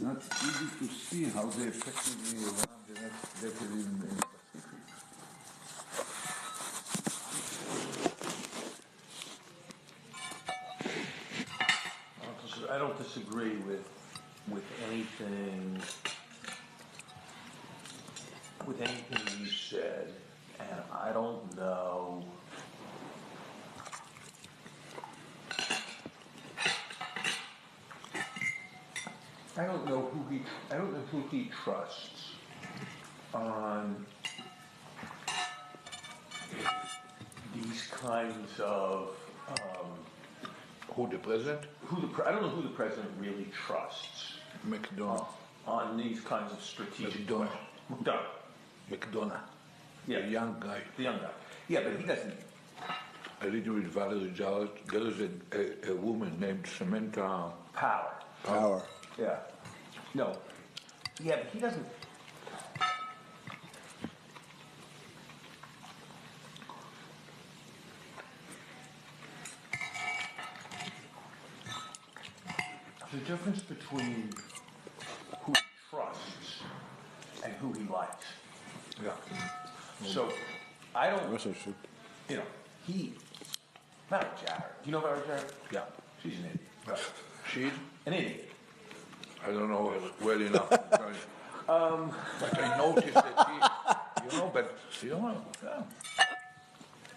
it's not easy to see how they effectively run the next decade in the Pacific. I don't disagree with anything you said, and I don't know. I don't know who he trusts on these kinds of. Who, the president? I don't know who the president really trusts. McDonough. On these kinds of strategic McDonough. McDonough. Yeah. The young guy. The young guy. Yeah, but he doesn't. I read with Valerie Jarrett. There is a woman named Samantha Power. Yeah. No. Yeah, but he doesn't. There's a difference between who he trusts and who he likes. Yeah. So, I don't. Should. You know, Valerie Jarrett. Do you know Valerie Jarrett? Yeah. She's an idiot. She's? An idiot. I don't know her well enough. But I noticed that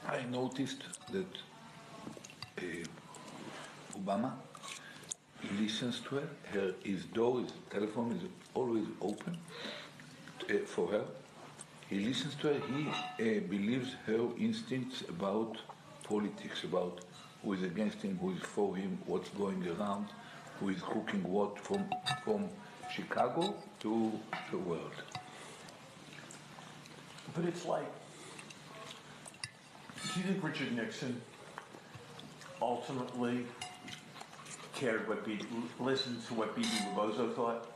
I noticed that Obama listens to her. His telephone is always open for her. He listens to her. He believes her instincts about politics, about who is against him, who is for him, what's going around, who is cooking what from Chicago to the world. But it's like, do you think Richard Nixon ultimately listened to what B.B. Rebozo thought?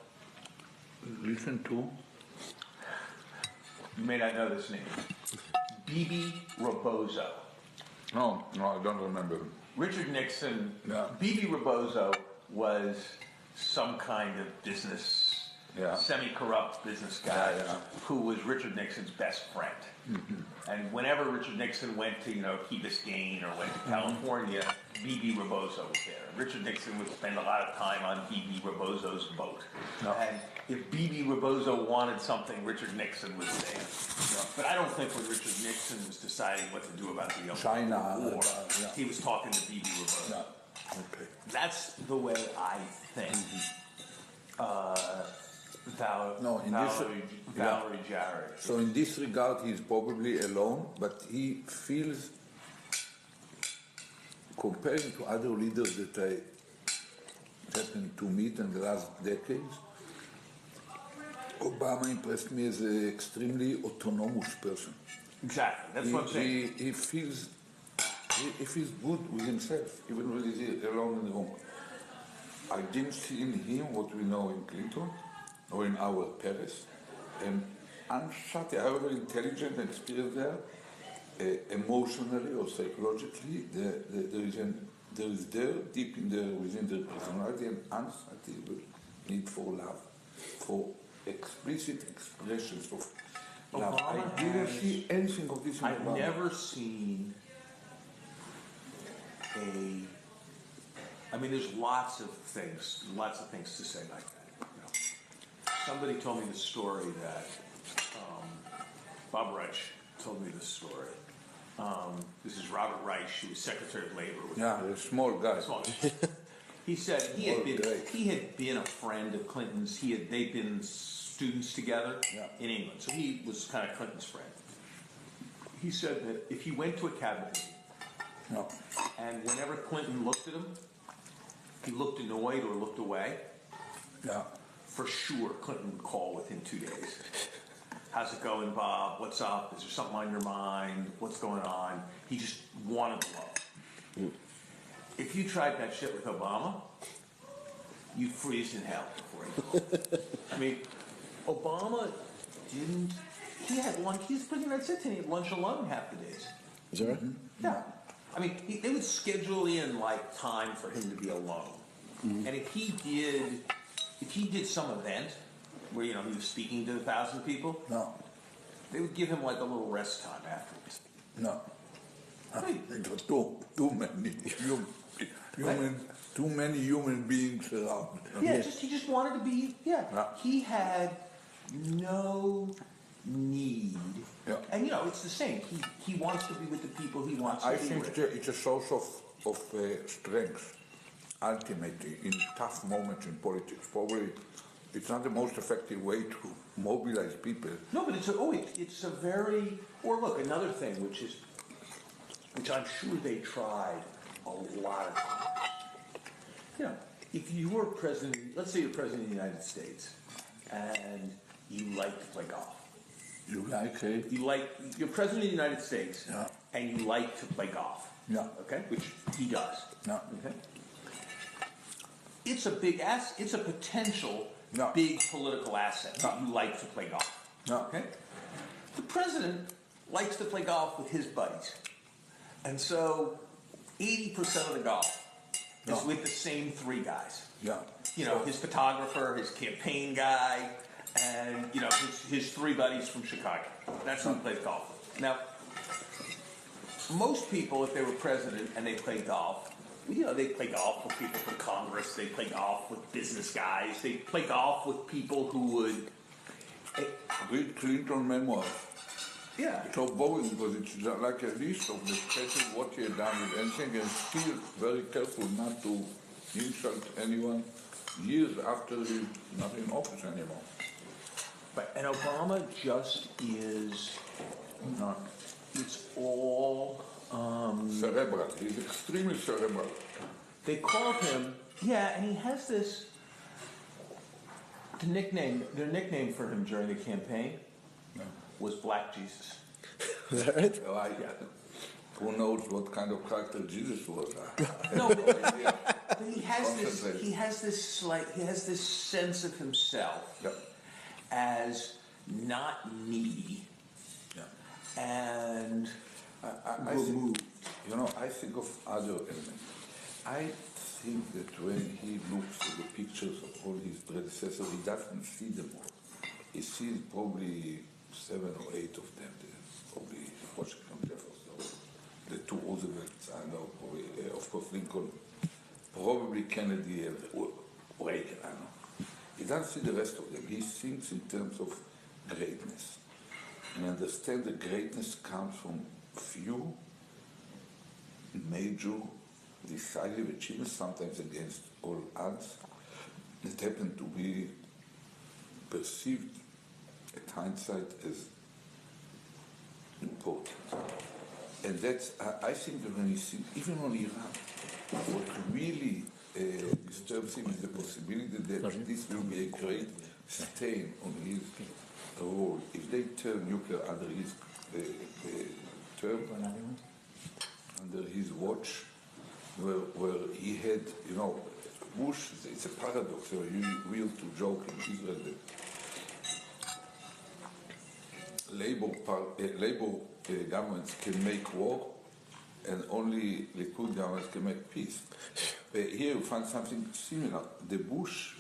Listen to? You may not know this name. B.B. Rebozo. No, I don't remember. Richard Nixon, Yeah. B.B. Rebozo was some kind of business, semi-corrupt business guy who was Richard Nixon's best friend. Mm-hmm. And whenever Richard Nixon went to, Key Biscayne or went to California, B.B. Rebozo was there. Richard Nixon would spend a lot of time on B.B. Rebozo's boat. No. And if B.B. Rebozo wanted something, Richard Nixon was there. No. But I don't think when Richard Nixon was deciding what to do about the China war, he was talking to B.B. Rebozo. Yeah. Okay. That's the way I think. Valerie Jarrett. So in this regard, he's probably alone, but he feels, comparing to other leaders that I happened to meet in the last decades, Obama impressed me as an extremely autonomous person. Exactly, that's what I'm saying. He feels good with himself, even when he's alone in the room. I didn't see in him what we know in Clinton or in our Paris. Unshuttered, however intelligent and experienced there, emotionally or psychologically, there is deep in there within their personality, an unsatiable need for love, for explicit expressions of love. I didn't see anything of this in I've Obama. never seen there's lots of things to say like that. Somebody told me the story that Bob Reich told me this story. This is Robert Reich, who was Secretary of Labor. A small guy. He said he had been a friend of Clinton's. They'd been students together in England, so he was kind of Clinton's friend. He said that if he went to a cabinet meeting, and whenever Clinton looked at him, he looked annoyed or looked away, for sure Clinton would call within 2 days. How's it going, Bob? What's up? Is there something on your mind? What's going on? He just wanted love. If you tried that shit with Obama, you'd freeze in hell before he called. Obama didn't. He had lunch. He was pretty much sitting. He had lunch alone half the days. Is that right? Yeah. They would schedule in time for him to be alone. Mm-hmm. And if he did if he did some event where, he was speaking to 1,000 people, No, they would give him like a little rest time afterwards. no. Right. It was too many human beings around. Yeah, he just wanted to be, he had no need. Yeah. And, it's the same. He wants to be with the people he wants to I be think with. it's a source of strength, ultimately, in tough moments in politics. Probably it's not the most effective way to mobilize people. No, but it's a very, or look, another thing, which I'm sure they tried a lot of times. If you were president, let's say you're president of the United States, and you like to play golf. You like it? You're president of the United States, Yeah. and you like to play golf. Yeah. Okay? Which he does. Yeah. Okay? It's a big it's a potential Yeah. big political asset that you like to play golf. Yeah. Okay? The president likes to play golf with his buddies. And so 80% of the golf is with the same three guys. Yeah. His photographer, his campaign guy, and, his three buddies from Chicago. That's who he plays golf with. Now, most people, if they were president and they played golf, they play golf with people from Congress, they play golf with business guys, they play golf with people who would... Read Clinton memoirs. Yeah. It's so boring because it's like a list of the special what he had done with anything, and still very careful not to insult anyone years after he's not in office anymore. But, and Obama just is not... It's all... Cerebral. He's extremely cerebral. They called him... Yeah, and he has this... Their nickname for him during the campaign was Black Jesus. Is that right? Who knows what kind of character Jesus was? No, but he has this sense of himself as not needy and removed. I think of other elements. I think that when he looks at the pictures of all his predecessors, he doesn't see them all. He sees probably 7 or 8 of them. Probably Washington, Jefferson, the two Roosevelts, I know, probably, of course, Lincoln, probably Kennedy and Reagan, I know. He doesn't see the rest of them. He thinks in terms of greatness. And understand that greatness comes from few major decisive achievements, sometimes against all odds, that happen to be perceived at hindsight as important. And that's, I think that when you see, even on Iran, what really disturbs him is the possibility that this will be a great stain on his role. If they turn nuclear under his term, under his watch, where he had, Bush, it's a paradox, we used to joke in Israel that Labor governments can make war and only Likud governments can make peace. Here you find something similar. The Bush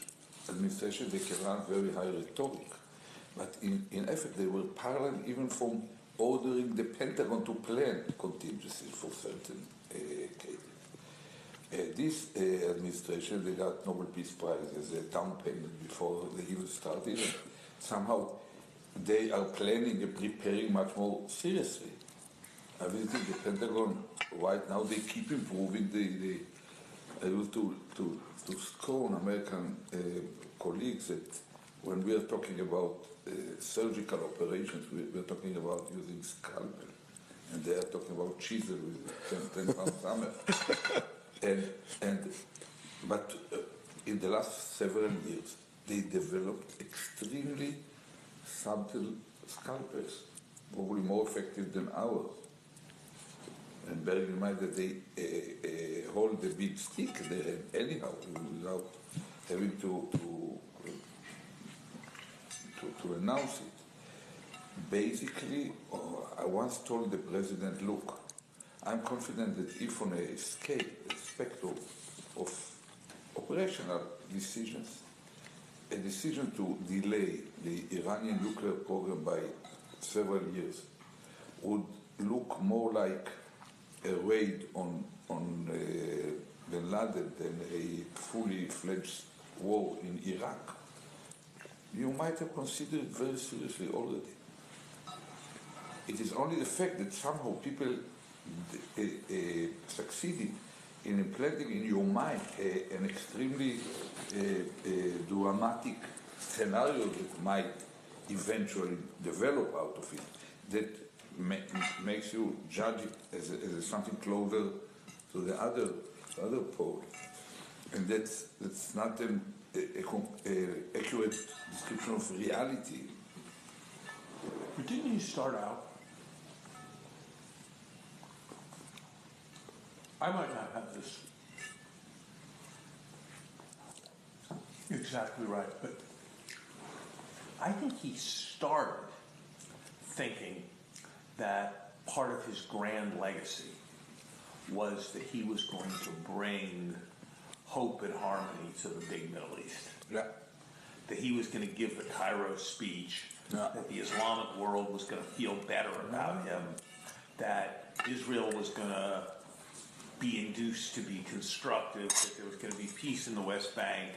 administration, they can run very high rhetoric, but in effect they were parallel even from ordering the Pentagon to plan contingencies for certain cases. This administration, they got Nobel Peace Prize as a down payment before they even started. Somehow they are planning and preparing much more seriously. I visited the Pentagon right now. They keep improving. I used to scorn American colleagues that when we are talking about surgical operations, we are talking about using scalpel, and they are talking about chisel with 10-pound hammer. But in the last several years, they developed extremely subtle scalpels, probably more effective than ours. And bearing in mind that they hold the big stick there anyhow, without having to announce it. Basically, I once told the president, look, I'm confident that if on a scale, a spectrum of operational decisions, a decision to delay the Iranian nuclear program by several years would look more like a raid on bin Laden than a fully fledged war in Iraq, you might have considered it very seriously already. It is only the fact that somehow people succeeded in implanting in your mind an extremely dramatic scenario that might eventually develop out of it, that makes you judge it as something closer to the other pole. And that's not an accurate description of reality. But didn't you start out? I might not have this exactly right, but I think he started thinking that part of his grand legacy was that he was going to bring hope and harmony to the big Middle East. Yeah. That he was going to give the Cairo speech, that the Islamic world was going to feel better about him, that Israel was going to be induced to be constructive, that there was going to be peace in the West Bank,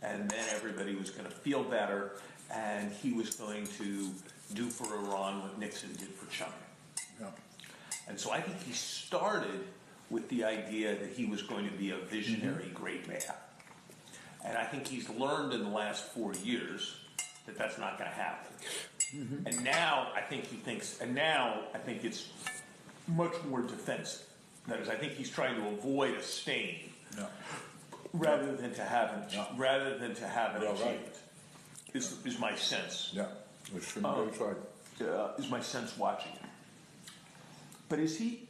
and then everybody was going to feel better, and he was going to do for Iran what Nixon did for China. Yeah. And so I think he started with the idea that he was going to be a visionary great man. And I think he's learned in the last 4 years that that's not going to happen. And now I think he thinks, I think it's much more defensive. That is, I think he's trying to avoid a stain rather than to have it achieved. Is my sense. Yeah, which should be right. Is my sense watching him. But is he?